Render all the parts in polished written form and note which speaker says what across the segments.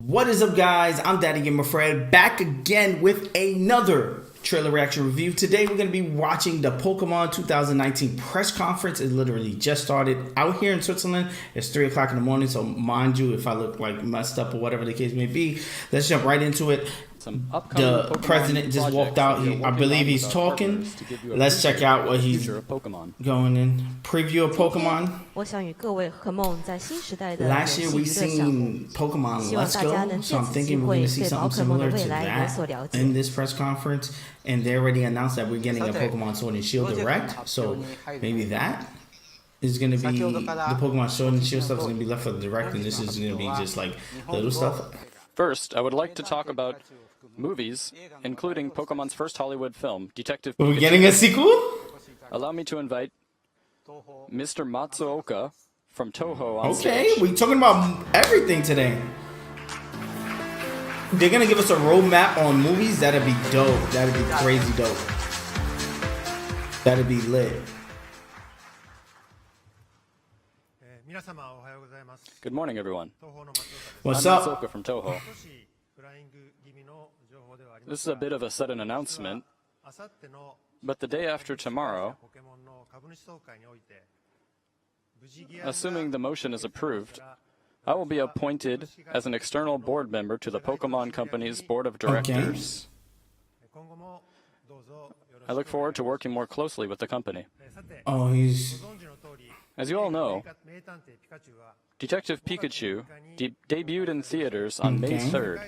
Speaker 1: What is up, guys? I'm Daddy Gamer Fred, back again with another trailer reaction review. Today we're going to be watching the Pokemon 2019 press conference. It literally just started out here in Switzerland. It's 3 o'clock in the morning, so mind you if I look like messed up or whatever the case may be. Let's jump right into it. The president just walked out. I believe he's talking. Let's check out what he's going in. Preview of Pokemon. Last year we seen Pokemon Let's Go, so I'm thinking we're going to see something similar to that in this press conference. And they already announced that we're getting a Pokemon Sword and Shield Direct, so maybe that is going to be the Pokemon Sword and Shield stuff is going to be left for the Direct, and this is going to be just like little stuff.
Speaker 2: First, I would like to talk about movies, including Pokemon's first Hollywood film, Detective Pikachu.
Speaker 1: Are we getting a sequel?
Speaker 2: Allow me to invite Mr. Matsuoka from Toho on stage.
Speaker 1: Okay, we're talking about everything today. They're going to give us a roadmap on movies. That'd be dope. That'd be crazy dope. That'd be lit.
Speaker 2: Good morning, everyone.
Speaker 1: What's
Speaker 2: I'm
Speaker 1: up?
Speaker 2: Matsuoka from Toho. This is a bit of a sudden announcement, but the day after tomorrow, assuming the motion is approved, I will be appointed as an external board member to the Pokemon Company's board of directors. I look forward to working more closely with the company.
Speaker 1: Oh,
Speaker 2: As you all know, Detective Pikachu debuted in theaters on May 3rd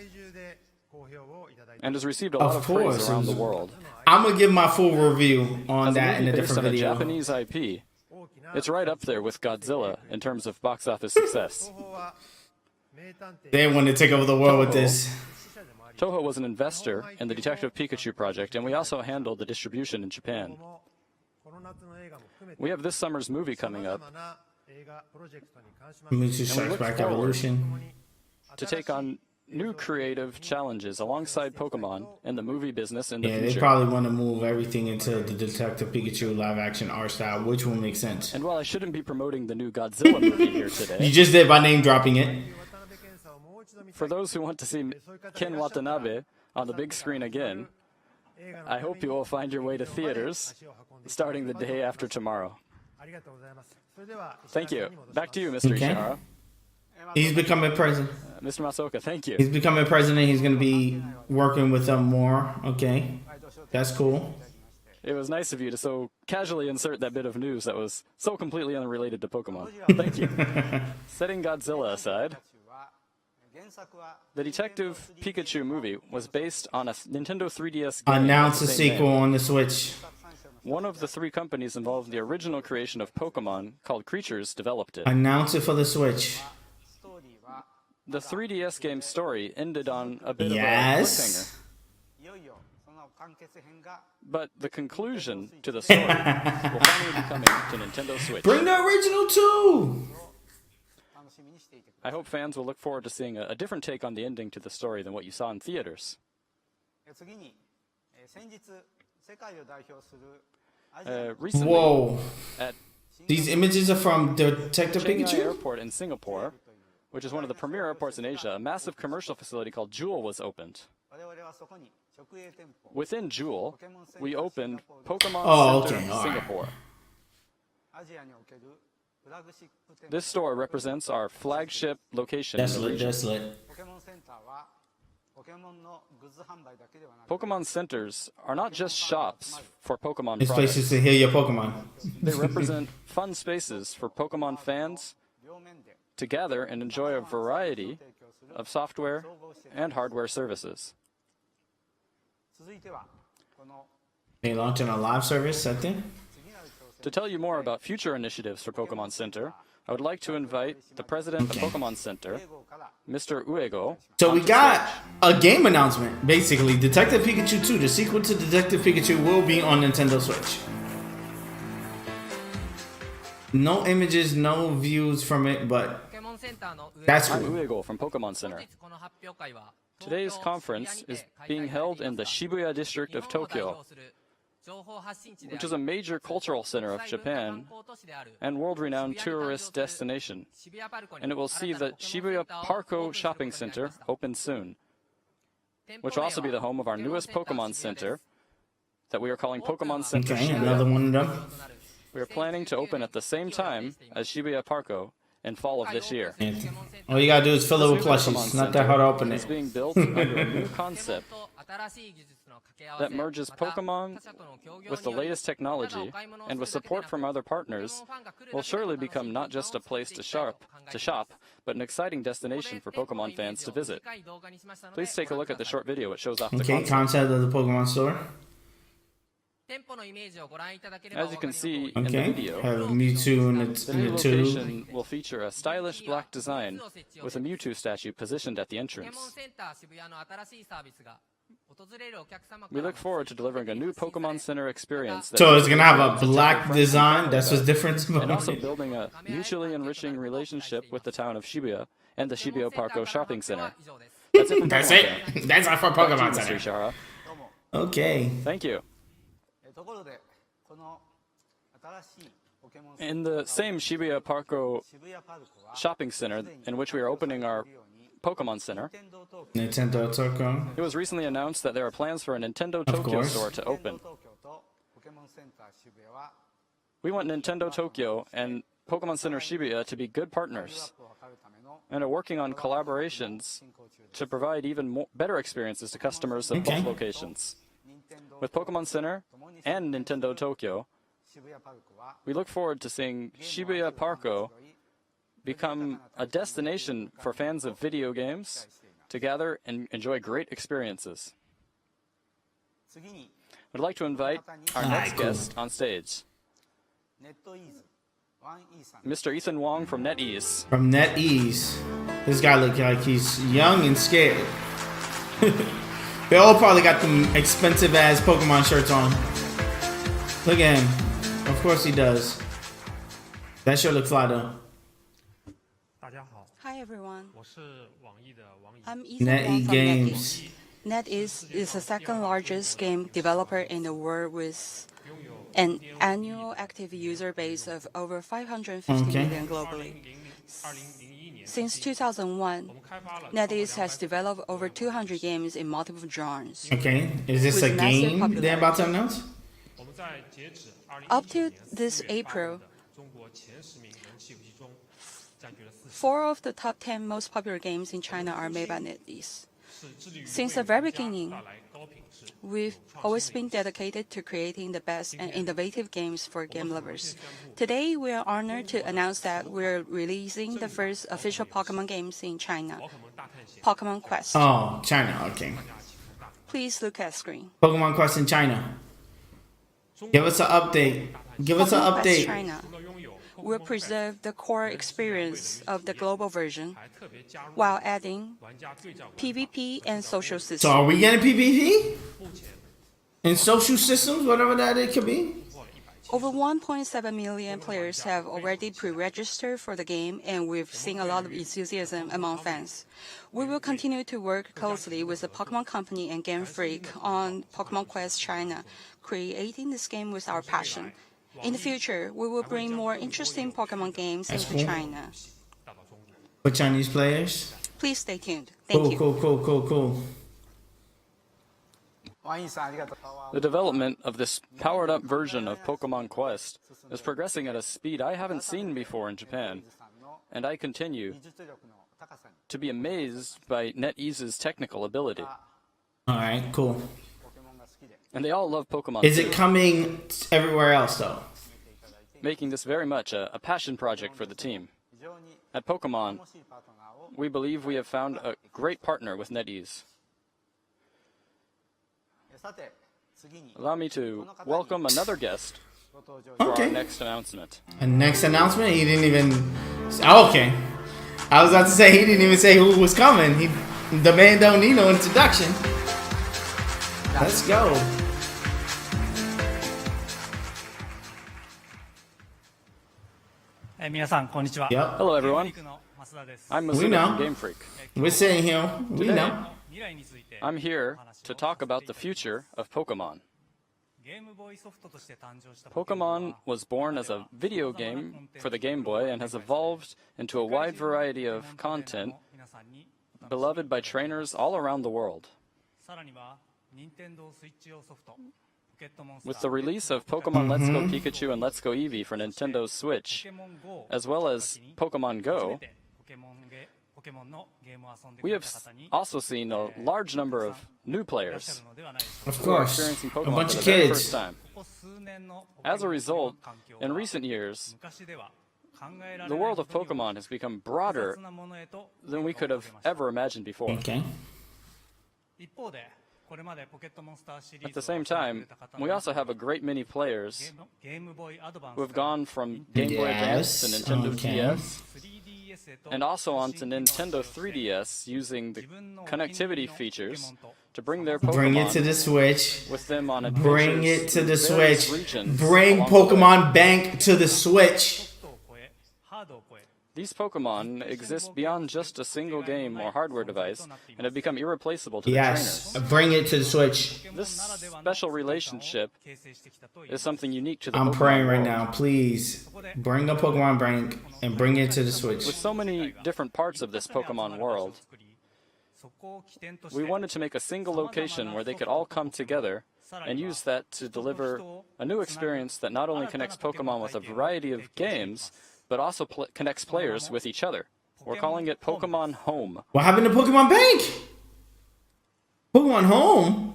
Speaker 2: and has received a lot of praise around the world.
Speaker 1: I'm going to give my full review on that in a different
Speaker 2: video.
Speaker 1: video.
Speaker 2: As a Japanese IP, it's right up there with Godzilla in terms of box office success.
Speaker 1: They want to take over the world with this.
Speaker 2: Toho was an investor in the Detective Pikachu project, and we also handled the distribution in Japan. We have this summer's movie coming up,
Speaker 1: Mewtwo Strikes Back Evolution,
Speaker 2: to take on new creative challenges alongside Pokemon in the movie business in the future.
Speaker 1: They probably want to move everything into the Detective Pikachu live-action art style, which will make sense.
Speaker 2: And while I shouldn't be promoting the new Godzilla movie here today,
Speaker 1: you just did by name dropping it.
Speaker 2: For those who want to see Ken Watanabe on the big screen again, I hope you will find your way to theaters starting the day after tomorrow. Thank you. Back to you, Mr. Ishihara.
Speaker 1: He's becoming president.
Speaker 2: Mr. Matsuoka, thank you.
Speaker 1: He's becoming president. He's going to be working with them more. Okay. That's cool.
Speaker 2: It was nice of you to so casually insert that bit of news that was so completely unrelated to Pokemon. Thank you. Setting Godzilla aside, the Detective Pikachu movie was based on a Nintendo 3DS game.
Speaker 1: Announce a sequel on the Switch.
Speaker 2: One of the 3 companies involved in the original creation of Pokemon, called Creatures, developed it.
Speaker 1: Announce it for the Switch.
Speaker 2: The 3DS game's story ended on a bit of a cliffhanger. But the conclusion to the story will finally be coming to Nintendo Switch.
Speaker 1: Bring the original too!
Speaker 2: I hope fans will look forward to seeing a different take on the ending to the story than what you saw in theaters. Recently,
Speaker 1: whoa.
Speaker 2: At
Speaker 1: These images are from Detective
Speaker 2: Shanghai
Speaker 1: Pikachu?
Speaker 2: Airport in Singapore, which is one of the premier airports in Asia, a massive commercial facility called Jewel was opened. Within Jewel, we opened Pokemon Center Singapore. This store represents our flagship location in the region.
Speaker 1: That's lit.
Speaker 2: Pokemon centers are not just shops for Pokemon
Speaker 1: It's
Speaker 2: products.
Speaker 1: places to heal your Pokemon.
Speaker 2: They represent fun spaces for Pokemon fans to gather and enjoy a variety of software and hardware services.
Speaker 1: They launching a live service, I think.
Speaker 2: To tell you more about future initiatives for Pokemon Center, I would like to invite the president of Pokemon Center, Mr. Uego.
Speaker 1: So we got a game announcement, basically. Detective Pikachu 2, the sequel to Detective Pikachu, will be on Nintendo Switch. No images, no views from it, but that's
Speaker 2: I'm
Speaker 1: cool.
Speaker 2: Uego from Pokemon Center. Today's conference is being held in the Shibuya district of Tokyo, which is a major cultural center of Japan and world-renowned tourist destination. And it will see the Shibuya Parko Shopping Center open soon, which will also be the home of our newest Pokemon Center that we are calling Pokemon Center
Speaker 1: Okay,
Speaker 2: Shibuya.
Speaker 1: another one of them.
Speaker 2: We are planning to open at the same time as Shibuya Parko in fall of this year.
Speaker 1: All you gotta do is fill it with plushies. It's not that hard to open
Speaker 2: It's
Speaker 1: it.
Speaker 2: being built under a new concept that merges Pokemon with the latest technology, and with support from other partners, will surely become not just a place to shop, but an exciting destination for Pokemon fans to visit. Please take a look at the short video. It shows off the
Speaker 1: Okay, concept of the Pokemon store.
Speaker 2: As you can see in the
Speaker 1: Okay,
Speaker 2: video,
Speaker 1: have Mewtwo in
Speaker 2: the
Speaker 1: the
Speaker 2: new
Speaker 1: tube.
Speaker 2: location will feature a stylish black design with a Mewtwo statue positioned at the entrance. We look forward to delivering a new Pokemon Center experience that
Speaker 1: So it's gonna have a black design. That's what's different
Speaker 2: and
Speaker 1: about
Speaker 2: also
Speaker 1: it.
Speaker 2: building a mutually enriching relationship with the town of Shibuya and the Shibuya Parko Shopping Center. That's it from
Speaker 1: That's
Speaker 2: Pokemon
Speaker 1: it.
Speaker 2: Fans.
Speaker 1: That's our for
Speaker 2: Back to you,
Speaker 1: Pokemon
Speaker 2: Mr.
Speaker 1: Center.
Speaker 2: Ishihara.
Speaker 1: Okay.
Speaker 2: Thank you. In the same Shibuya Parko Shopping Center in which we are opening our Pokemon Center,
Speaker 1: Nintendo Tokyo.
Speaker 2: it was recently announced that there are plans for a Nintendo Tokyo
Speaker 1: course.
Speaker 2: store to open. We want Nintendo Tokyo and Pokemon Center Shibuya to be good partners and are working on collaborations to provide even better experiences to customers of both locations. With Pokemon Center and Nintendo Tokyo, we look forward to seeing Shibuya Parko become a destination for fans of video games to gather and enjoy great experiences. I'd like to invite our next guest on stage, Mr. Ethan Wong from NetEase.
Speaker 1: From NetEase. This guy looks like he's young and scared. They all probably got them expensive ass Pokemon shirts on. Look at him. Of course he does. That sure looks fly though.
Speaker 3: Hi everyone. I'm Ethan
Speaker 1: NetEase
Speaker 3: Wong from
Speaker 1: Games.
Speaker 3: NetEase is the second largest game developer in the world with an annual active user base of over 550 million globally. Since 2001, NetEase has developed over 200 games in multiple genres.
Speaker 1: Okay, is this a
Speaker 3: With massive
Speaker 1: game they're
Speaker 3: popularity.
Speaker 1: about to announce?
Speaker 3: Up to this April, 4 of the top 10 most popular games in China are made by NetEase. Since the very beginning, we've always been dedicated to creating the best and innovative games for game lovers. Today, we are honored to announce that we're releasing the first official Pokemon games in China, Pokemon Quest.
Speaker 1: Oh, China, okay.
Speaker 3: Please look at screen.
Speaker 1: Pokemon Quest in China. Give us an update. Give us an
Speaker 3: Pokemon Quest
Speaker 1: update.
Speaker 3: China will preserve the core experience of the global version while adding PvP and social
Speaker 1: So
Speaker 3: systems.
Speaker 1: are we getting PvP? And social systems, whatever that it could be?
Speaker 3: Over 1.7 million players have already pre-registered for the game, and we've seen a lot of enthusiasm among fans. We will continue to work closely with the Pokemon Company and Game Freak on Pokemon Quest China, creating this game with our passion. In the future, we will bring more interesting Pokemon games into
Speaker 1: cool.
Speaker 3: China.
Speaker 1: For Chinese players?
Speaker 3: Please stay tuned. Thank you.
Speaker 1: Cool.
Speaker 2: The development of this powered-up version of Pokemon Quest is progressing at a speed I haven't seen before in Japan, and I continue to be amazed by NetEase's technical ability.
Speaker 1: Alright, cool.
Speaker 2: And they all love Pokemon,
Speaker 1: Is it coming everywhere else though?
Speaker 2: making this very much a passion project for the team. At Pokemon, we believe we have found a great partner with NetEase. Allow me to welcome another guest for our
Speaker 1: Okay.
Speaker 2: next announcement.
Speaker 1: A next announcement? He didn't even... Oh, okay. I was about to say, he didn't even say who was coming. The man don't need no introduction. Let's go. Yep.
Speaker 2: Hello, everyone. I'm
Speaker 1: We
Speaker 2: Masuda
Speaker 1: know.
Speaker 2: from Game Freak.
Speaker 1: We're sitting here. We
Speaker 2: Today,
Speaker 1: know.
Speaker 2: I'm here to talk about the future of Pokemon. Pokemon was born as a video game for the Game Boy and has evolved into a wide variety of content beloved by trainers all around the world. With the release of Pokemon Let's Go Pikachu and Let's Go Eevee for Nintendo Switch, as well as Pokemon Go, we have also seen a large number of new players
Speaker 1: who are
Speaker 2: experiencing Pokemon
Speaker 1: a bunch
Speaker 2: for
Speaker 1: of
Speaker 2: the very
Speaker 1: kids.
Speaker 2: first time. As a result, in recent years, the world of Pokemon has become broader than we could have ever imagined before.
Speaker 1: Okay.
Speaker 2: At the same time, we also have a great many players who have gone from Game Boy Advance to Nintendo DS, and also onto Nintendo 3DS using the connectivity features to bring their Pokemon
Speaker 1: Bring it to the Switch.
Speaker 2: with them on
Speaker 1: Bring it to the
Speaker 2: various
Speaker 1: Switch.
Speaker 2: regions
Speaker 1: Bring
Speaker 2: along the way.
Speaker 1: Pokemon Bank to the Switch.
Speaker 2: These Pokemon exist beyond just a single game or hardware device and have become irreplaceable to
Speaker 1: Yes.
Speaker 2: the trainers.
Speaker 1: Bring it to the Switch.
Speaker 2: This special relationship is something unique to the
Speaker 1: I'm
Speaker 2: Pokemon
Speaker 1: praying right
Speaker 2: world.
Speaker 1: now. Please bring a Pokemon Bank and bring it to the Switch.
Speaker 2: With so many different parts of this Pokemon world, we wanted to make a single location where they could all come together and use that to deliver a new experience that not only connects Pokemon with a variety of games, but also connects players with each other. We're calling it Pokemon Home.
Speaker 1: What happened to Pokemon Bank? Pokemon Home?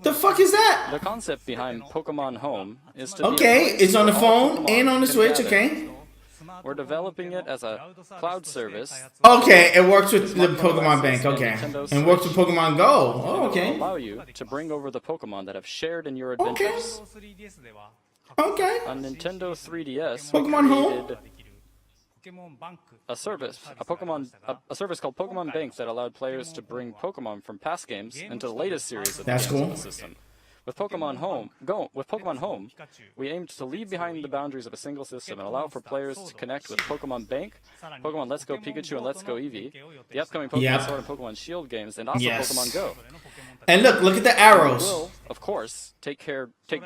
Speaker 1: The fuck is that?
Speaker 2: The concept behind Pokemon Home is to
Speaker 1: Okay,
Speaker 2: be a place
Speaker 1: it's on the
Speaker 2: where all
Speaker 1: phone
Speaker 2: Pokemon
Speaker 1: and on the
Speaker 2: can
Speaker 1: Switch,
Speaker 2: gather.
Speaker 1: okay?
Speaker 2: We're developing it as a cloud service.
Speaker 1: Okay, it works with the Pokemon Bank, okay. And works with Pokemon Go. Oh,
Speaker 2: It will
Speaker 1: okay.
Speaker 2: allow you to bring over the Pokemon that have shared in your adventures.
Speaker 1: Okay.
Speaker 2: On Nintendo 3DS,
Speaker 1: Pokemon
Speaker 2: we
Speaker 1: Home?
Speaker 2: created a service called Pokemon Bank that allowed players to bring Pokemon from past games into the latest series of the
Speaker 1: That's
Speaker 2: games on
Speaker 1: cool.
Speaker 2: the system. With Pokemon Home, we aimed to leave behind the boundaries of a single system and allow for players to connect with Pokemon Bank, Pokemon Let's Go Pikachu and Let's Go Eevee, the upcoming Pokemon
Speaker 1: Yep.
Speaker 2: Sword and Pokemon Shield games, and also
Speaker 1: Yes.
Speaker 2: Pokemon Go.
Speaker 1: And look at the
Speaker 2: We
Speaker 1: arrows.
Speaker 2: will, of course, take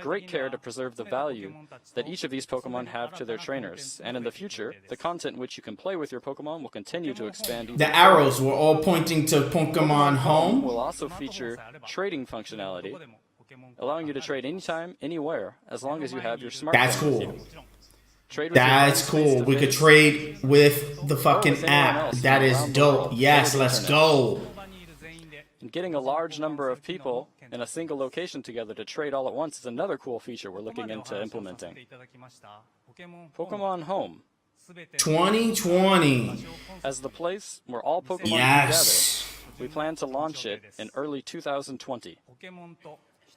Speaker 2: great care to preserve the value that each of these Pokemon have to their trainers. And in the future, the content in which you can play with your Pokemon will continue to expand even
Speaker 1: The
Speaker 2: further.
Speaker 1: arrows were all pointing to Pokemon Home.
Speaker 2: Will also feature trading functionality, allowing you to trade anytime, anywhere, as long as you have your smartphone.
Speaker 1: That's
Speaker 2: with
Speaker 1: cool.
Speaker 2: you. Trade with your
Speaker 1: That's
Speaker 2: friends
Speaker 1: cool. We could
Speaker 2: face-to-face.
Speaker 1: trade with the fucking
Speaker 2: with anyone
Speaker 1: app.
Speaker 2: else
Speaker 1: That
Speaker 2: from
Speaker 1: is
Speaker 2: around the
Speaker 1: dope.
Speaker 2: world
Speaker 1: Yes,
Speaker 2: over the
Speaker 1: let's
Speaker 2: internet.
Speaker 1: go.
Speaker 2: And getting a large number of people in a single location together to trade all at once is another cool feature we're looking into implementing. Pokemon Home,
Speaker 1: 2020.
Speaker 2: as the place where all Pokemon
Speaker 1: Yes.
Speaker 2: come together, we plan to launch it in early 2020.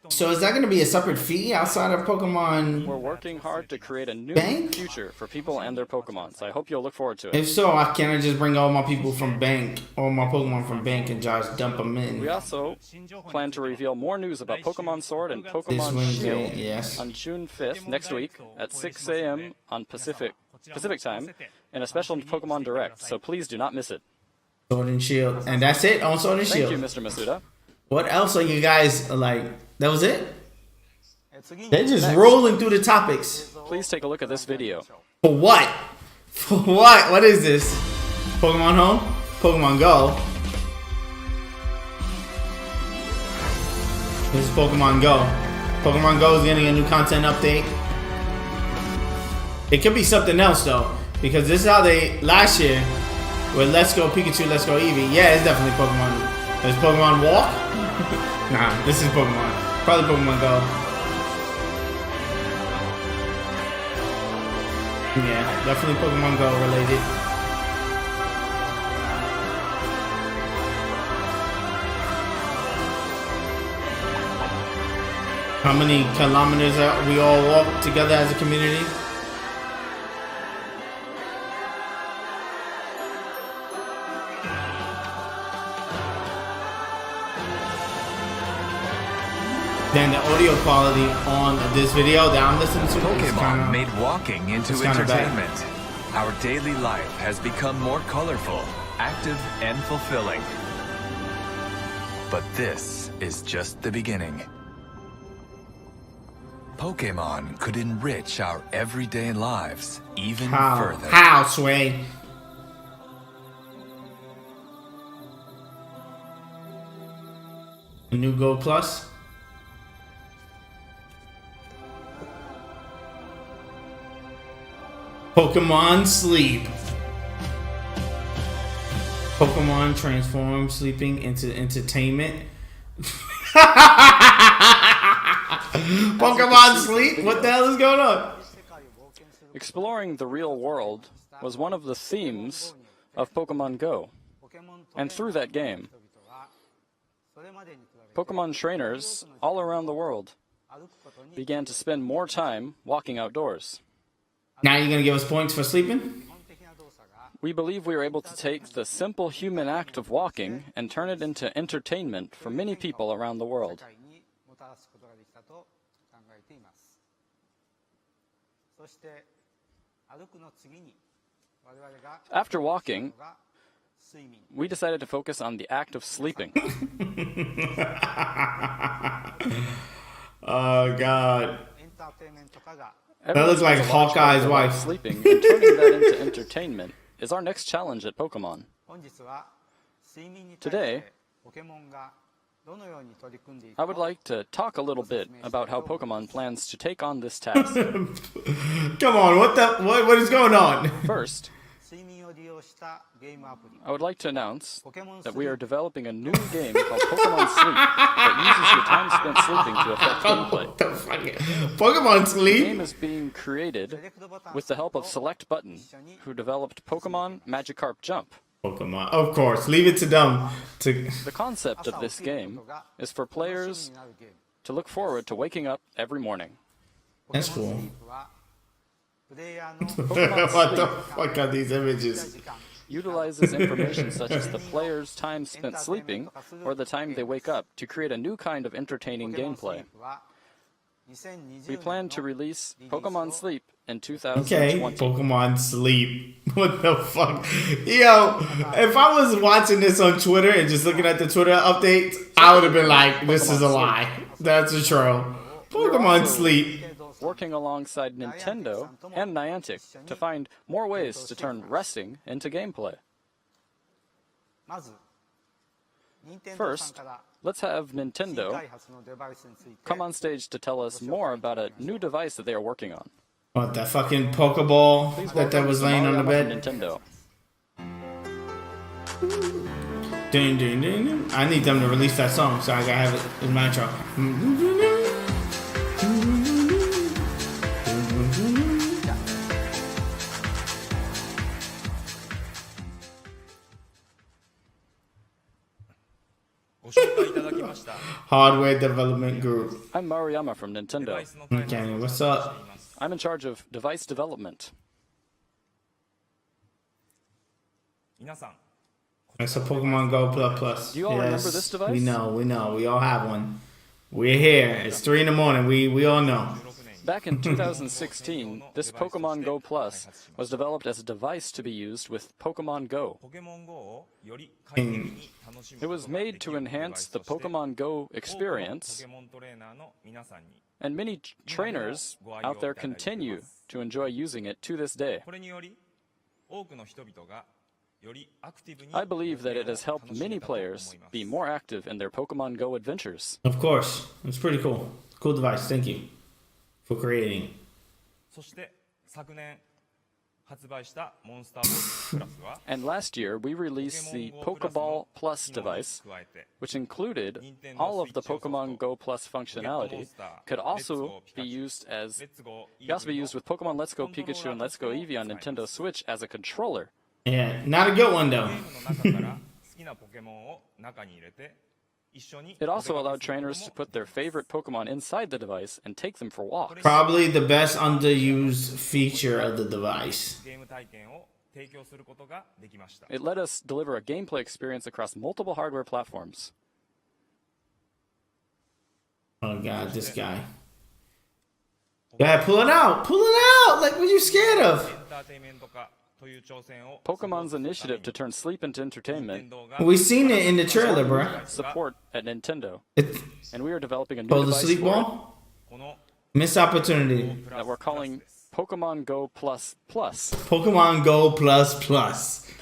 Speaker 1: So is that going to be a separate fee outside of Pokemon?
Speaker 2: We're working hard to create a new
Speaker 1: Bank?
Speaker 2: future for people and their Pokemon, so I hope you'll look forward to it.
Speaker 1: If so, can I just bring all my people from Bank, all my Pokemon from Bank, and just dump them in?
Speaker 2: We also plan to reveal more news about Pokemon Sword and
Speaker 1: This
Speaker 2: Pokemon
Speaker 1: Wednesday,
Speaker 2: Shield
Speaker 1: yes.
Speaker 2: on June 5th, next week, at 6 a.m. on Pacific time, in a special Pokemon Direct, so please do not miss it.
Speaker 1: Sword and Shield. And that's it on Sword and
Speaker 2: Thank
Speaker 1: Shield.
Speaker 2: you, Mr. Masuda.
Speaker 1: What else are you guys like? That was it? They're just rolling through the topics.
Speaker 2: Please take a look at this video.
Speaker 1: For what? For what? What is this? Pokemon Home? Pokemon Go? This is Pokemon Go. Pokemon Go is getting a new content update. It could be something else though, because this is how they last year with Let's Go Pikachu, Let's Go Eevee. Yeah, it's definitely Pokemon. There's Pokemon Walk. Nah, this is Pokemon. Probably Pokemon Go. Yeah, definitely Pokemon Go related. How many kilometers are we all walk together as a community? Then the audio quality on this video that I'm listening to is
Speaker 4: Pokemon
Speaker 1: kinda,
Speaker 4: made walking into
Speaker 1: it's kinda bad.
Speaker 4: entertainment. Our daily life has become more colorful, active, and fulfilling. But this is just the beginning. Pokémon could enrich our everyday lives even further.
Speaker 1: How, Sway? A new Go Plus? Pokemon Sleep. Pokemon transform sleeping into entertainment. Pokemon Sleep? What the hell is going on?
Speaker 2: Exploring the real world was one of the themes of Pokemon Go. And through that game, Pokemon trainers all around the world began to spend more time walking outdoors.
Speaker 1: Now you're going to give us points for sleeping?
Speaker 2: We believe we were able to take the simple human act of walking and turn it into entertainment for many people around the world. After walking, we decided to focus on the act of sleeping.
Speaker 1: Oh, God.
Speaker 2: Everyone
Speaker 1: looks like
Speaker 2: spends a large
Speaker 1: Hawkeye's
Speaker 2: part of their life
Speaker 1: wife.
Speaker 2: Sleeping and turning that into entertainment is our next challenge at Pokemon. Today, I would like to talk a little bit about how Pokemon plans to take on this task.
Speaker 1: Come on, what is going on?
Speaker 2: First, I would like to announce that we are developing a new game called Pokemon Sleep that uses your time spent sleeping to affect gameplay.
Speaker 1: What the fuck? Pokemon
Speaker 2: The
Speaker 1: Sleep?
Speaker 2: game is being created with the help of Select Button, who developed Pokemon Magikarp Jump.
Speaker 1: Pokemon, of course. Leave it to them.
Speaker 2: The concept of this game is for players to look forward to waking up every morning.
Speaker 1: That's cool.
Speaker 2: Pokemon
Speaker 1: What the
Speaker 2: Sleep
Speaker 1: fuck are these images?
Speaker 2: utilizes information such as the player's time spent sleeping or the time they wake up to create a new kind of entertaining gameplay. We plan to release Pokemon Sleep in
Speaker 1: Okay,
Speaker 2: 2020.
Speaker 1: Pokemon Sleep. What the fuck? Yo, if I was watching this on Twitter and just looking at the Twitter updates, I would have been like, this is a lie. That's a troll. Pokemon Sleep.
Speaker 2: Working alongside Nintendo and Niantic to find more ways to turn resting into gameplay. First, let's have Nintendo come on stage to tell us more about a new device that they are working on.
Speaker 1: What, that fucking Pokeball that was laying on the bed?
Speaker 2: Nintendo.
Speaker 1: Ding, ding, ding, ding. I need them to release that song, so I gotta have it in my intro. Hardware Development Group.
Speaker 2: I'm Maruyama from Nintendo.
Speaker 1: Okay, what's up?
Speaker 2: I'm in charge of device development.
Speaker 1: It's a Pokemon Go Plus Plus.
Speaker 2: Do you all remember this device?
Speaker 1: We know. We all have one. We're here. It's 3 in the morning. We all know.
Speaker 2: Back in 2016, this Pokemon Go Plus was developed as a device to be used with Pokemon Go. It was made to enhance the Pokemon Go experience, and many trainers out there continue to enjoy using it to this day. I believe that it has helped many players be more active in their Pokemon Go adventures.
Speaker 1: Of course. It's pretty cool. Cool device. Thank you for creating.
Speaker 2: And last year, we released the Pokeball Plus device, which included all of the Pokemon Go Plus functionality. Could also be used with Pokemon Let's Go Pikachu and Let's Go Eevee on Nintendo Switch as a controller.
Speaker 1: Yeah, not a good one though.
Speaker 2: It also allowed trainers to put their favorite Pokemon inside the device and take them for walks.
Speaker 1: Probably the best underused feature of the device.
Speaker 2: It let us deliver a gameplay experience across multiple hardware platforms.
Speaker 1: Oh god, this guy. Yeah, pull it out! Pull it out! Like, what are you scared of?
Speaker 2: Pokemon's initiative to turn sleep into entertainment.
Speaker 1: We seen it in the trailer, bruh.
Speaker 2: Support at Nintendo.
Speaker 1: It,
Speaker 2: And we are developing a new
Speaker 1: the
Speaker 2: device
Speaker 1: sleep
Speaker 2: for it.
Speaker 1: ball? Missed opportunity.
Speaker 2: that we're calling Pokemon Go Plus Plus.
Speaker 1: Pokemon Go Plus Plus.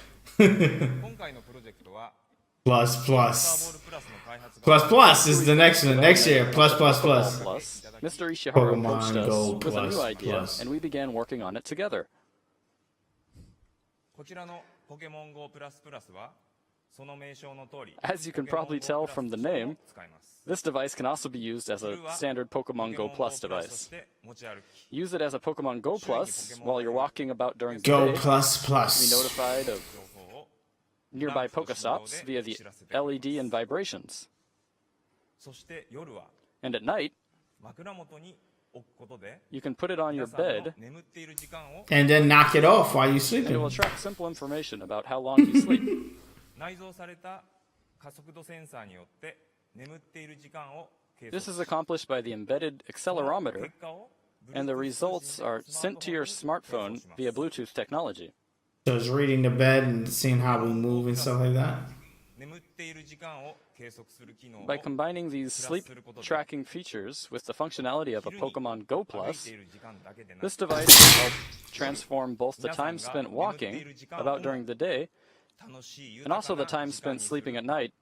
Speaker 1: Plus Plus. Plus Plus is the next one. Next year. Plus Plus Plus.
Speaker 2: Mr. Ishihara
Speaker 1: Pokemon
Speaker 2: approached
Speaker 1: Go
Speaker 2: us with a new
Speaker 1: Plus
Speaker 2: idea,
Speaker 1: Plus.
Speaker 2: and we began working on it together. As you can probably tell from the name, this device can also be used as a standard Pokemon Go Plus device. Use it as a Pokemon Go Plus while you're walking about during the
Speaker 1: Go
Speaker 2: day.
Speaker 1: Plus
Speaker 2: Be
Speaker 1: Plus.
Speaker 2: notified of nearby Pokestops via the LED and vibrations. And at night, you can put it on your bed,
Speaker 1: And then knock it off while you're
Speaker 2: and it
Speaker 1: sleeping.
Speaker 2: will track simple information about how long you sleep. This is accomplished by the embedded accelerometer, and the results are sent to your smartphone via Bluetooth technology.
Speaker 1: So it's reading the bed and seeing how we move and stuff like that.
Speaker 2: By combining these sleep tracking features with the functionality of a Pokemon Go Plus, this device will help transform both the time spent walking about during the day and also the time spent sleeping at night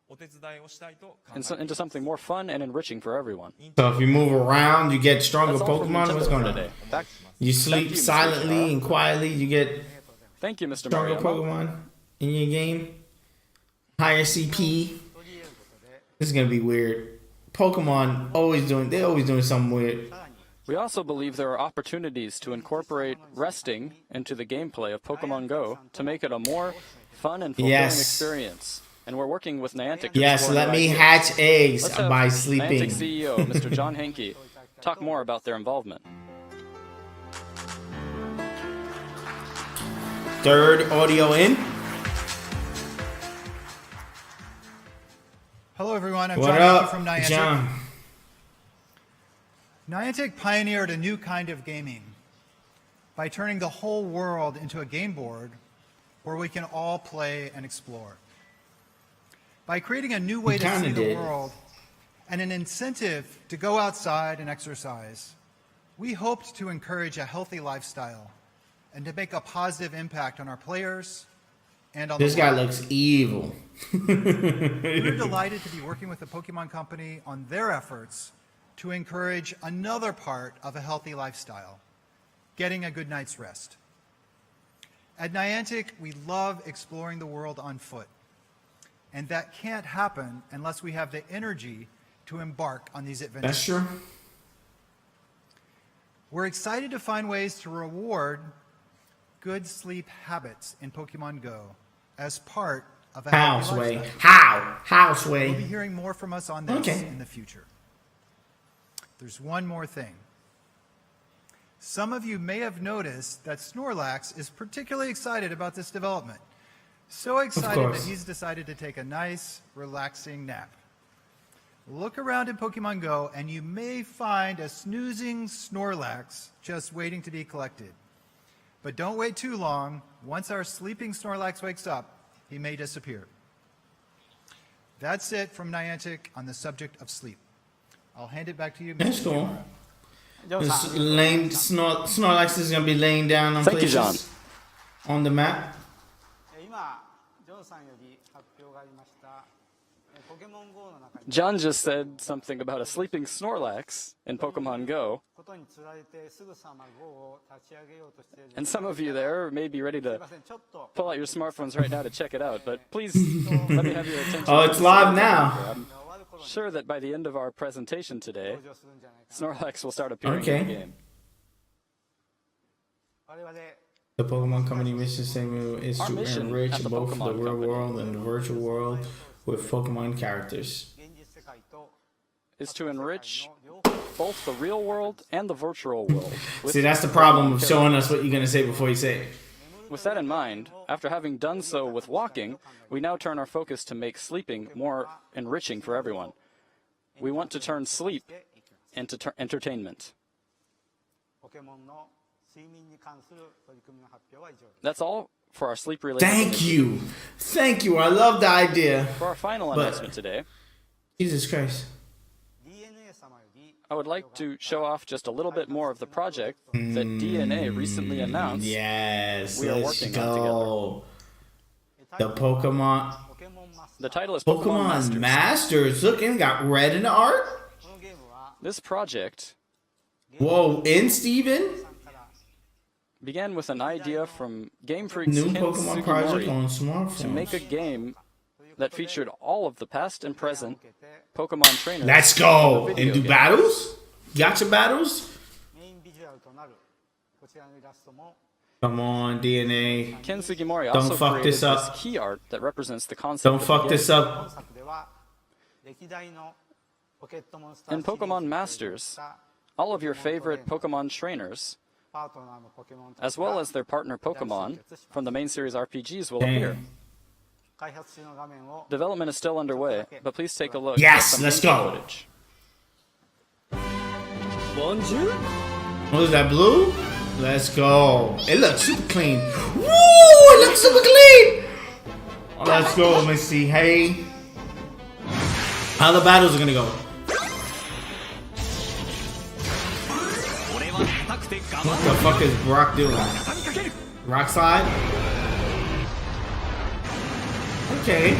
Speaker 2: into something more fun and enriching for everyone.
Speaker 1: So if you move around, you get stronger
Speaker 2: That's all from
Speaker 1: Pokemon. What's
Speaker 2: Nintendo
Speaker 1: going
Speaker 2: for
Speaker 1: on?
Speaker 2: today.
Speaker 1: You sleep
Speaker 2: you, Mr.
Speaker 1: silently
Speaker 2: Ishihara.
Speaker 1: and quietly. You get
Speaker 2: Thank you, Mr.
Speaker 1: stronger
Speaker 2: Mariyama.
Speaker 1: Pokemon in your game. Higher CP. This is gonna be weird. Pokemon they're always doing something weird.
Speaker 2: We also believe there are opportunities to incorporate resting into the gameplay of Pokemon Go to make it a more fun and fulfilling
Speaker 1: Yes.
Speaker 2: experience. And we're working with Niantic to
Speaker 1: Yes,
Speaker 2: explore
Speaker 1: let
Speaker 2: new
Speaker 1: me
Speaker 2: ideas.
Speaker 1: hatch eggs
Speaker 2: Let's have
Speaker 1: by
Speaker 2: Niantic
Speaker 1: sleeping.
Speaker 2: CEO, Mr. John Henke, talk more about their involvement.
Speaker 1: Third audio in.
Speaker 5: Hello, everyone. I'm
Speaker 1: What
Speaker 5: John
Speaker 1: up,
Speaker 5: Hickey from Niantic.
Speaker 1: John?
Speaker 5: Niantic pioneered a new kind of gaming by turning the whole world into a game board where we can all play and explore. By creating a new way to
Speaker 1: kinda
Speaker 5: see the
Speaker 1: did.
Speaker 5: world and an incentive to go outside and exercise, we hoped to encourage a healthy lifestyle and to make a positive impact on our players and on
Speaker 1: This
Speaker 5: the
Speaker 1: guy
Speaker 5: world.
Speaker 1: looks evil.
Speaker 5: We're delighted to be working with the Pokemon Company on their efforts to encourage another part of a healthy lifestyle, getting a good night's rest. At Niantic, we love exploring the world on foot, and that can't happen unless we have the energy to embark on these adventures.
Speaker 1: That's true.
Speaker 5: We're excited to find ways to reward good sleep habits in Pokemon Go as part of a
Speaker 1: How,
Speaker 5: healthy
Speaker 1: Sway?
Speaker 5: lifestyle.
Speaker 1: How,
Speaker 5: You'll
Speaker 1: Sway?
Speaker 5: be hearing more from us on this
Speaker 1: Okay.
Speaker 5: in the future. There's one more thing. Some of you may have noticed that Snorlax is particularly excited about this development. So excited that
Speaker 1: course.
Speaker 5: he's decided to take a nice, relaxing nap. Look around in Pokemon Go and you may find a snoozing Snorlax just waiting to be collected. But don't wait too long. Once our sleeping Snorlax wakes up, he may disappear. That's it from Niantic on the subject of sleep. I'll hand it back to you, Mr.
Speaker 1: That's cool.
Speaker 5: Ishihara.
Speaker 1: This Snorlax is gonna be laying down on
Speaker 2: Thank you,
Speaker 1: places
Speaker 2: John.
Speaker 1: on the map.
Speaker 6: 今、ジョンさんより発表がありました。ポケモン GO の中に
Speaker 2: John just said something about a sleeping Snorlax in Pokemon Go,
Speaker 6: ことにつられてすぐさま GO を立ち上げようとしている。
Speaker 2: and some of you there may be ready
Speaker 6: すい
Speaker 2: to
Speaker 6: ません、ちょっと
Speaker 2: pull out your smartphones right now to check it out, but please let me have your attention.
Speaker 1: Oh, it's live now.
Speaker 2: I'm
Speaker 6: 終わる頃に
Speaker 2: sure that by the end of our presentation today,
Speaker 6: 登場するんじゃないかな。
Speaker 2: Snorlax will start appearing
Speaker 1: Okay.
Speaker 2: in the game.
Speaker 6: 我々
Speaker 1: The Pokemon Company mission statement is
Speaker 2: Our
Speaker 1: to
Speaker 2: mission
Speaker 1: enrich
Speaker 2: at the
Speaker 1: both the
Speaker 2: Pokemon
Speaker 1: real
Speaker 2: Company
Speaker 1: world and the virtual world with Pokemon characters.
Speaker 6: 現実世界と
Speaker 2: is to enrich
Speaker 6: の両方
Speaker 2: both the real world and the virtual world. With,
Speaker 1: See, that's the problem of showing us what you're gonna say before you say it.
Speaker 2: with that in mind, after having done so with walking, we now turn our focus to make sleeping more enriching for everyone. We want to turn sleep into entertainment.
Speaker 6: ポケモンの睡眠に関する取り組みの発表は以上です。
Speaker 2: That's all for our sleep-related.
Speaker 1: Thank
Speaker 2: initiatives.
Speaker 1: you. Thank you. I love the idea.
Speaker 2: For our final
Speaker 1: But-
Speaker 2: announcement today,
Speaker 1: Jesus Christ.
Speaker 6: DNA 様より
Speaker 2: I would like to show off just a little bit more of the project that DNA recently announced.
Speaker 1: Yes,
Speaker 2: we are
Speaker 1: let's
Speaker 2: working
Speaker 1: go. The Pokemon.
Speaker 2: The title is
Speaker 1: Pokemon Masters. Look, and got red in the art.
Speaker 2: This project
Speaker 1: Whoa, in Steven?
Speaker 2: began with an idea from Game Freak's
Speaker 1: New
Speaker 2: Ken
Speaker 1: Pokemon project on
Speaker 2: Sugimori to make a
Speaker 1: smartphones.
Speaker 2: game that featured all of the past and present Pokemon trainers.
Speaker 1: Let's
Speaker 2: from
Speaker 1: go.
Speaker 2: the video
Speaker 1: And do
Speaker 2: game.
Speaker 1: battles? Gotcha battles?
Speaker 6: メインビジュアルとなるこちらのイラストも
Speaker 1: Come on, DNA.
Speaker 2: Ken Sugimori
Speaker 1: Don't
Speaker 2: also
Speaker 1: fuck
Speaker 2: created
Speaker 1: this up.
Speaker 2: this key art that represents the concept
Speaker 1: Don't
Speaker 2: of the
Speaker 1: fuck
Speaker 2: game.
Speaker 1: this up.
Speaker 6: 本作では歴代のポケットモンスター
Speaker 2: In Pokemon Masters, all of your favorite Pokemon trainers,
Speaker 6: パートナーのポケモンた
Speaker 2: as
Speaker 6: ちが
Speaker 2: well as their partner Pokemon from the main series RPGs will appear.
Speaker 1: Dang.
Speaker 6: 開発中の画面を
Speaker 2: Development is still underway, but please take a look
Speaker 1: Yes,
Speaker 2: at some
Speaker 1: let's
Speaker 2: gameplay
Speaker 1: go.
Speaker 2: footage.
Speaker 1: What is that, blue? Let's go. It looks super clean. Woo! It looks super clean! Let's go. Let me see. Hey. How the battles are gonna go? What the fuck is Brock doing? Rock slide? Okay.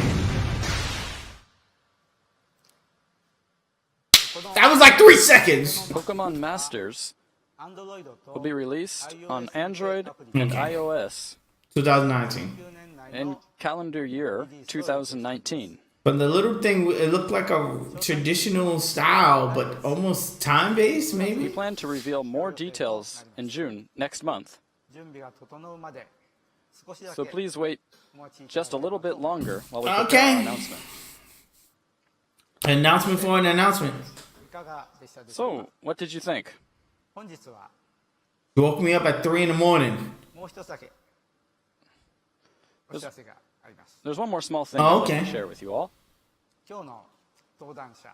Speaker 1: That was like 3 seconds.
Speaker 2: Pokemon Masters
Speaker 6: Android と
Speaker 2: will be released on Android and
Speaker 1: Okay.
Speaker 2: iOS
Speaker 1: 2019.
Speaker 6: 9年内
Speaker 2: in
Speaker 6: の
Speaker 2: calendar year 2019.
Speaker 1: But the little thing, it looked like a traditional style, but almost time-based,
Speaker 2: We
Speaker 1: maybe?
Speaker 2: plan to reveal more details in June next month,
Speaker 6: 準備が整うまで少しだ
Speaker 2: so
Speaker 6: け
Speaker 2: please wait
Speaker 6: お待ちいただ
Speaker 2: just a
Speaker 6: ければ
Speaker 2: little
Speaker 6: と
Speaker 2: bit longer while we prepare
Speaker 1: Okay.
Speaker 2: our announcement.
Speaker 1: Announcement for an announcement.
Speaker 6: いかがでしたでしょう
Speaker 2: So,
Speaker 6: か
Speaker 2: what did you think?
Speaker 6: 本日は
Speaker 1: You woke me up at 3 in the morning.
Speaker 6: もう一つだけお知らせがあります
Speaker 2: There's one more small thing
Speaker 1: Oh,
Speaker 2: I'd like
Speaker 1: okay.
Speaker 2: to share with you all.
Speaker 6: 今日の登壇者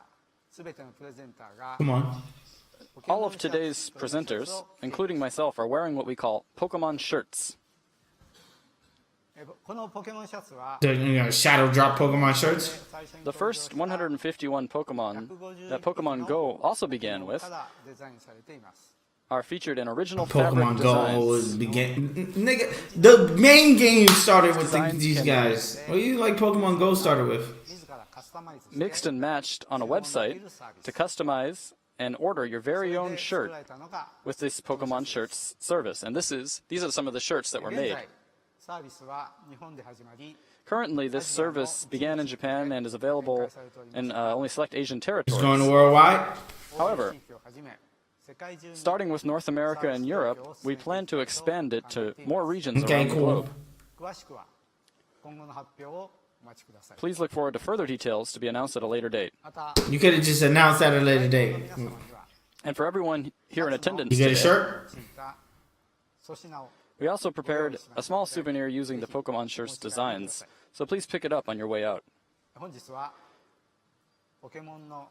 Speaker 6: すべてのプレゼンターが
Speaker 1: Come on.
Speaker 6: ポケモン
Speaker 2: All of
Speaker 6: シャツ
Speaker 2: today's
Speaker 6: プロジェクト
Speaker 2: presenters,
Speaker 6: を
Speaker 2: including myself, are wearing what we call Pokemon shirts.
Speaker 6: このポケモンシャツは
Speaker 1: The shadow drop Pokemon shirts.
Speaker 6: 最初に
Speaker 2: The
Speaker 6: 登場
Speaker 2: first
Speaker 6: した
Speaker 2: 151 Pokemon that Pokemon Go also began with
Speaker 6: からデザインされています
Speaker 2: are featured in original fabric
Speaker 1: Pokemon Go was
Speaker 2: designs.
Speaker 1: begin. Nigga, the main game started with
Speaker 2: Designs
Speaker 1: these
Speaker 2: can-
Speaker 1: guys. What do you like Pokemon Go started with?
Speaker 6: 自らカスタマイズして
Speaker 2: Mixed and matched on a website to customize and order your very
Speaker 6: そ
Speaker 2: own
Speaker 6: れで作
Speaker 2: shirt
Speaker 6: られたのが
Speaker 2: with this Pokemon shirts service. And these are some of the shirts that were
Speaker 6: 現
Speaker 2: made.
Speaker 6: 在サービスは日本で始まり
Speaker 2: Currently, this service began in Japan and is available in only select Asian
Speaker 1: It's going
Speaker 2: territories.
Speaker 1: worldwide.
Speaker 2: However,
Speaker 6: 地域をはじめ世界中に
Speaker 2: starting with North America and Europe, we plan to expand it to more regions
Speaker 1: Okay,
Speaker 2: around the
Speaker 1: cool.
Speaker 2: globe.
Speaker 6: 詳しくは今後の発表をお待ちください
Speaker 2: Please look forward to further details to be announced at a later date.
Speaker 6: また
Speaker 1: You could have just announced that at a later date.
Speaker 6: 皆様には
Speaker 2: And for everyone here in attendance
Speaker 1: You get a
Speaker 2: today,
Speaker 1: shirt?
Speaker 6: ついた粗品を
Speaker 2: we also prepared a small souvenir using the Pokemon shirts designs. So please pick it up on your way out.
Speaker 6: 本日はポケモンの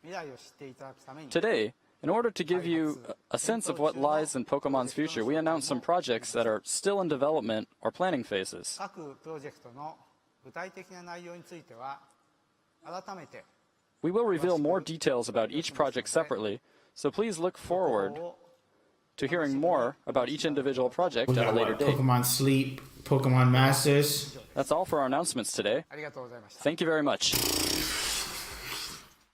Speaker 6: 未来を知っていただくために
Speaker 2: Today, in order to give you a sense of what lies in Pokemon's future, we announced some projects that are still in development or planning phases.
Speaker 6: 各プロジェクトの具体的な内容については改めて
Speaker 2: We will reveal more details about each project separately, so please look forward
Speaker 6: を
Speaker 2: to hearing more about each individual project
Speaker 1: We
Speaker 2: at a
Speaker 1: got
Speaker 2: later
Speaker 1: what,
Speaker 2: date.
Speaker 1: Pokemon Sleep, Pokemon Masters.
Speaker 2: That's all for our announcements today.
Speaker 6: ありがとうございました
Speaker 2: Thank you very much.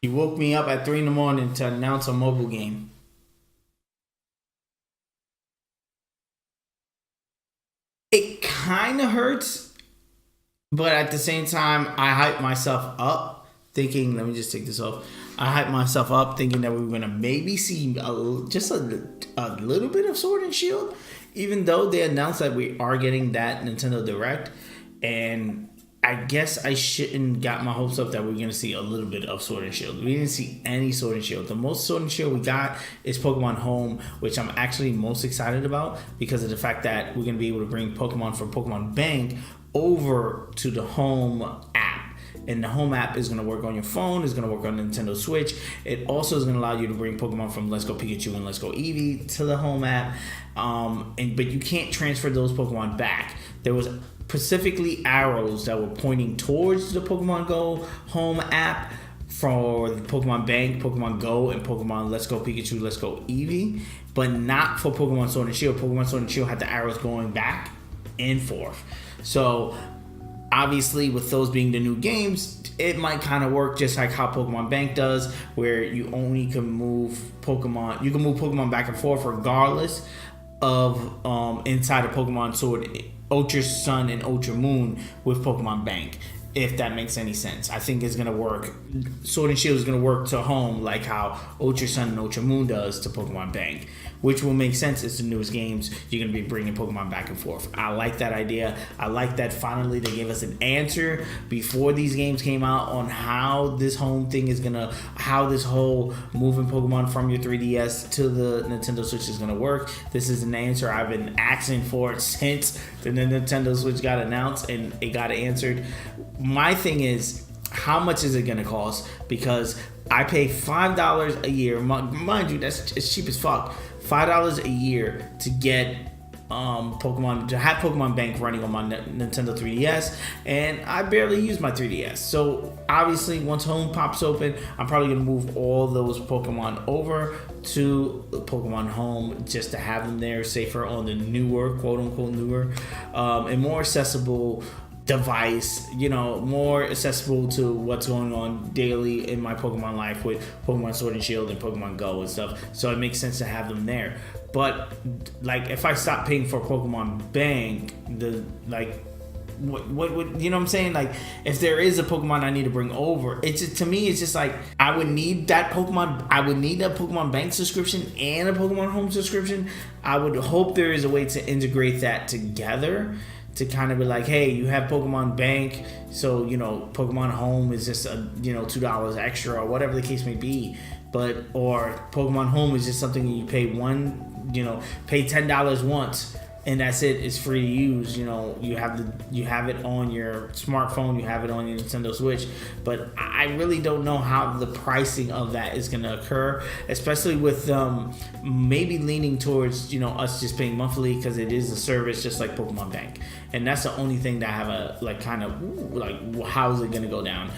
Speaker 1: You woke me up at 3 in the morning to announce a mobile game. It kind of hurts, but at the same time, I hyped myself up thinking, let me just take this off. I hyped myself up thinking that we were going to maybe see just a little bit of Sword and Shield, even though they announced that we are getting that Nintendo Direct. And I guess I shouldn't got my hopes up that we're going to see a little bit of Sword and Shield. We didn't see any Sword and Shield. The most Sword and Shield we got is Pokemon Home, which I'm actually most excited about because of the fact that we're going to be able to bring Pokemon from Pokemon Bank over to the Home app. And the Home app is going to work on your phone. It's going to work on Nintendo Switch. It also is going to allow you to bring Pokemon from Let's Go Pikachu and Let's Go Eevee to the Home app. But you can't transfer those Pokemon back. There was specifically arrows that were pointing towards the Pokemon Go Home app for Pokemon Bank, Pokemon Go, and Pokemon Let's Go Pikachu, Let's Go Eevee, but not for Pokemon Sword and Shield. Pokemon Sword and Shield had the arrows going back and forth. So obviously with those being the new games, it might kind of work just like how Pokemon Bank does, where you only can move Pokemon. You can move Pokemon back and forth regardless of inside of Pokemon Sword, Ultra Sun, and Ultra Moon with Pokemon Bank. If that makes any sense. I think it's going to work. Sword and Shield is going to work to home like how Ultra Sun and Ultra Moon does to Pokemon Bank, which will make sense. It's the newest games. You're going to be bringing Pokemon back and forth. I like that idea. I like that finally they gave us an answer before these games came out on how this home thing is going to, how this whole moving Pokemon from your 3DS to the Nintendo Switch is going to work. This is an answer I've been asking for since the Nintendo Switch got announced and it got answered. My thing is, how much is it going to cost? Because I pay $5 a year. Mind you, it's cheap as fuck. $5 a year to get Pokemon, to have Pokemon Bank running on my Nintendo 3DS, and I barely use my 3DS. So obviously, once home pops open, I'm probably going to move all those Pokemon over to Pokemon Home just to have them there, safer on the newer, quote unquote newer, and more accessible device, you know, more accessible to what's going on daily in my Pokemon life with Pokemon Sword and Shield and Pokemon Go and stuff. So it makes sense to have them there. But like, if I stop paying for Pokemon Bank, what you know what I'm saying? Like, if there is a Pokemon I need to bring over, it's just, to me, it's just like I would need that Pokemon. I would need a Pokemon Bank subscription and a Pokemon Home subscription. I would hope there is a way to integrate that together, to kind of be like, hey, you have Pokemon Bank, so, you know, Pokemon Home is just $2 extra or whatever the case may be. But, or Pokemon Home is just something you pay pay $10 once and that's it. It's free to use. You know, you have it on your smartphone, you have it on your Nintendo Switch. But I really don't know how the pricing of that is going to occur, especially with maybe leaning towards us just paying monthly, because it is a service just like Pokemon Bank. And that's the only thing that I have how is it going to go down?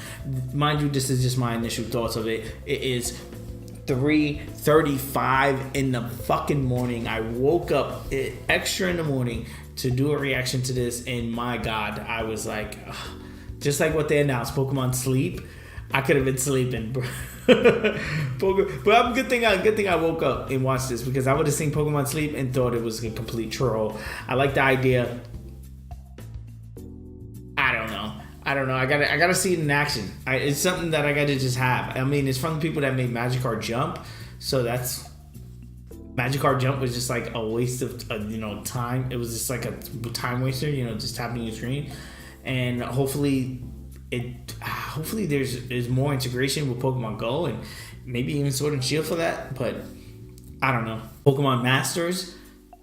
Speaker 1: Mind you, this is just my initial thoughts of it. It is 3:35 in the fucking morning. I woke up extra in the morning to do a reaction to this, and my God, I was like, ugh. Just like what they announced, Pokemon Sleep. I could have been sleeping, bro. But good thing I woke up and watched this, because I would have seen Pokemon Sleep and thought it was a complete troll. I like the idea. I don't know. I gotta see it in action. It's something that I gotta just have. I mean, it's from the people that made Magikarp Jump, so that's Magikarp Jump was just like a waste of time. It was just like a time waster, just tapping your screen. And hopefully there's more integration with Pokemon Go and maybe even Sword and Shield for that. But I don't know. Pokemon Masters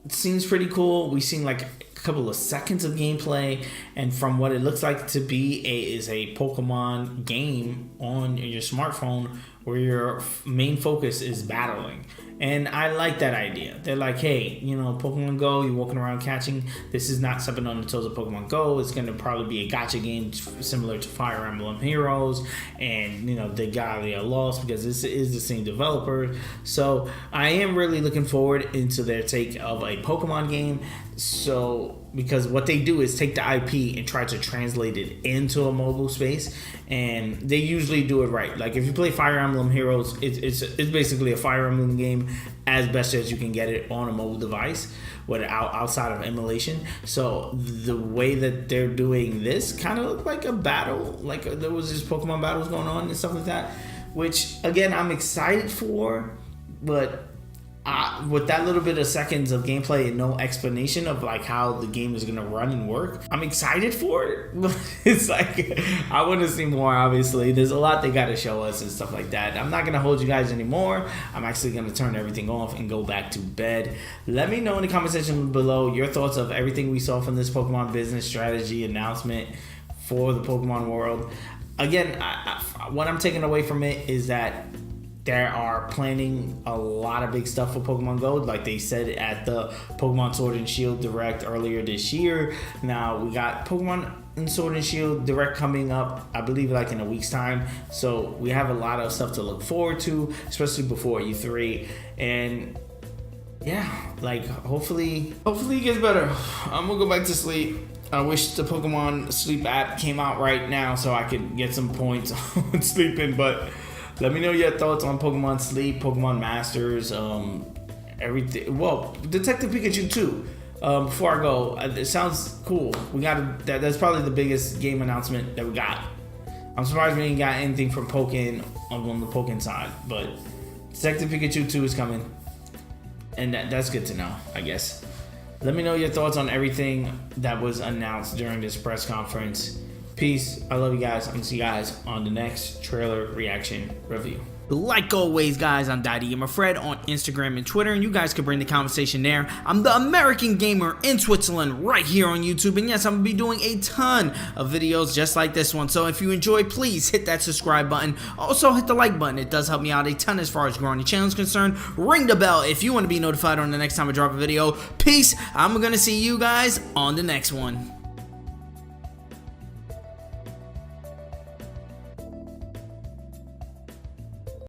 Speaker 1: seems pretty cool. We've seen like couple of seconds of gameplay, and from what it looks like to be is a Pokemon game on your smartphone where your main focus is battling. And I like that idea. They're like, hey, Pokemon Go, you're walking around catching. This is not stepping on the toes of Pokemon Go. It's going to probably be a gacha game similar to Fire Emblem Heroes. And, they got lost because this is the same developer. So I am really looking forward into their take of a Pokemon game. So, because what they do is take the IP and try to translate it into a mobile space, and they usually do it right. Like if you play Fire Emblem Heroes, it's basically a Fire Emblem game as best as you can get it on a mobile device, outside of emulation. So the way that they're doing this kind of looked like a battle, like there was just Pokemon battles going on and stuff like that, which again I'm excited for, but with that little bit of seconds of gameplay and no explanation of like how the game is gonna run and work, I'm excited for it. But it's like I want to see more. Obviously, there's a lot they gotta show us and stuff like that. I'm not gonna hold you guys anymore. I'm actually gonna turn everything off and go back to bed. Let me know in the comment section below your thoughts of everything we saw from this Pokemon business strategy announcement for the Pokemon world. Again, what I'm taking away from it is that they are planning a lot of big stuff for Pokemon Go, like they said at the Pokemon Sword and Shield Direct earlier this year. Now we got Pokemon and Sword and Shield Direct coming up, I believe, like in a week's time. So we have a lot of stuff to look forward to, especially before E3. And yeah, like hopefully it gets better. I'm gonna go back to sleep. I wish the Pokemon Sleep app came out right now so I could get some points on sleeping, but let me know your thoughts on Pokemon Sleep, Pokemon Masters, everything. Well, Detective Pikachu 2. Before I go, it sounds cool. We got that's probably the biggest game announcement that we got. I'm surprised we ain't got anything from Pokken on the Pokken side, but Detective Pikachu 2 is coming, and that's good to know, I guess. Let me know your thoughts on everything that was announced during this press conference. Peace. I love you guys. I'm gonna see you guys on the next trailer reaction review. Like always, guys, I'm Daddy Gamer Fred on Instagram and Twitter, and you guys can bring the conversation there. I'm the American Gamer in Switzerland right here on YouTube, and yes, I'm gonna be doing a ton of videos just like this one. So if you enjoy, please hit that subscribe button. Also hit the like button. It does help me out a ton as far as growing the channel is concerned. Ring the bell if you want to be notified on the next time I drop a video. Peace. I'm gonna see you guys on the next one.